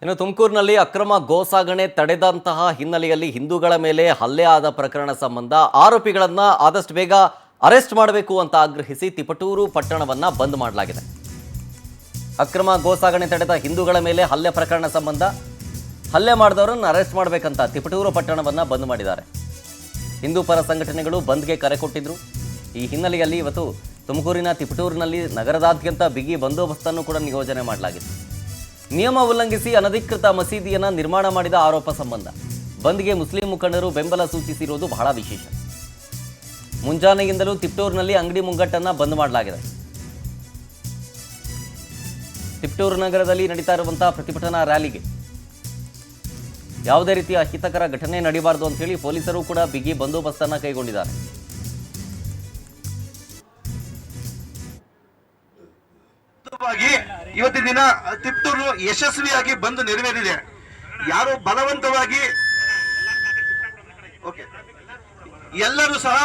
ಇನ್ನು ತುಮಕೂರಿನಲ್ಲಿ ಅಕ್ರಮ ಗೋಸಾಗಣೆ ತಡೆದಂತಹ ಹಿನ್ನೆಲೆಯಲ್ಲಿ ಹಿಂದೂಗಳ ಮೇಲೆ ಹಲ್ಲೆ ಆದ ಪ್ರಕರಣ ಸಂಬಂಧ ಆರೋಪಿಗಳನ್ನ ಆದಷ್ಟು ಬೇಗ ಅರೆಸ್ಟ್ ಮಾಡಬೇಕು ಅಂತ ಆಗ್ರಹಿಸಿ ತಿಪಟೂರು ಪಟ್ಟಣವನ್ನ ಬಂದ್ ಮಾಡಲಾಗಿದೆ. ಅಕ್ರಮ ಗೋಸಾಗಣೆ ತಡೆದ ಹಿಂದೂಗಳ ಮೇಲೆ ಹಲ್ಲೆ ಪ್ರಕರಣ ಸಂಬಂಧ ಹಲ್ಲೆ ಮಾಡಿದವರನ್ನು ಅರೆಸ್ಟ್ ಮಾಡಬೇಕಂತ ತಿಪಟೂರು ಪಟ್ಟಣವನ್ನ ಬಂದ್ ಮಾಡಿದ್ದಾರೆ. ಹಿಂದೂ ಪರ ಸಂಘಟನೆಗಳು ಬಂದ್ಗೆ ಕರೆ ಕೊಟ್ಟಿದ್ರು. ಈ ಹಿನ್ನೆಲೆಯಲ್ಲಿ ಇವತ್ತು ತುಮಕೂರಿನ ತಿಪಟೂರಿನಲ್ಲಿ ನಗರದಾದ್ಯಂತ ಬಿಗಿ ಬಂದೋಬಸ್ತನ್ನು ಕೂಡ ನಿಯೋಜನೆ ಮಾಡಲಾಗಿದೆ. ನಿಯಮ ಉಲ್ಲಂಘಿಸಿ ಅನಧಿಕೃತ ಮಸೀದಿಯನ್ನು ನಿರ್ಮಾಣ ಮಾಡಿದ ಆರೋಪ ಸಂಬಂಧ ಬಂದ್ಗೆ ಮುಸ್ಲಿಂ ಮುಖಂಡರು ಬೆಂಬಲ ಸೂಚಿಸಿರುವುದು ಬಹಳ ವಿಶೇಷ. ಮುಂಜಾನೆಯಿಂದಲೂ ತಿಪಟೂರಿನಲ್ಲಿ ಅಂಗಡಿ ಮುಂಗಟ್ಟನ್ನು ಬಂದ್ ಮಾಡಲಾಗಿದೆ. ತಿಪಟೂರು ನಗರದಲ್ಲಿ ನಡೀತಾ ಇರುವಂತಹ ಪ್ರತಿಭಟನಾ ರ್ಯಾಲಿಗೆ ಯಾವುದೇ ರೀತಿಯ ಅಹಿತಕರ ಘಟನೆ ನಡೀಬಾರದು ಅಂತ ಹೇಳಿ ಪೊಲೀಸರು ಕೂಡ ಬಿಗಿ ಬಂದೋಬಸ್ತನ್ನು ಕೈಗೊಂಡಿದ್ದಾರೆ. ಇವತ್ತಿನ ದಿನ ತಿಪಟೂರು ಯಶಸ್ವಿಯಾಗಿ ಬಂದು ನೆರವೇರಿದೆ. ಯಾರು ಬಲವಂತವಾಗಿ ಎಲ್ಲರೂ ಸಹ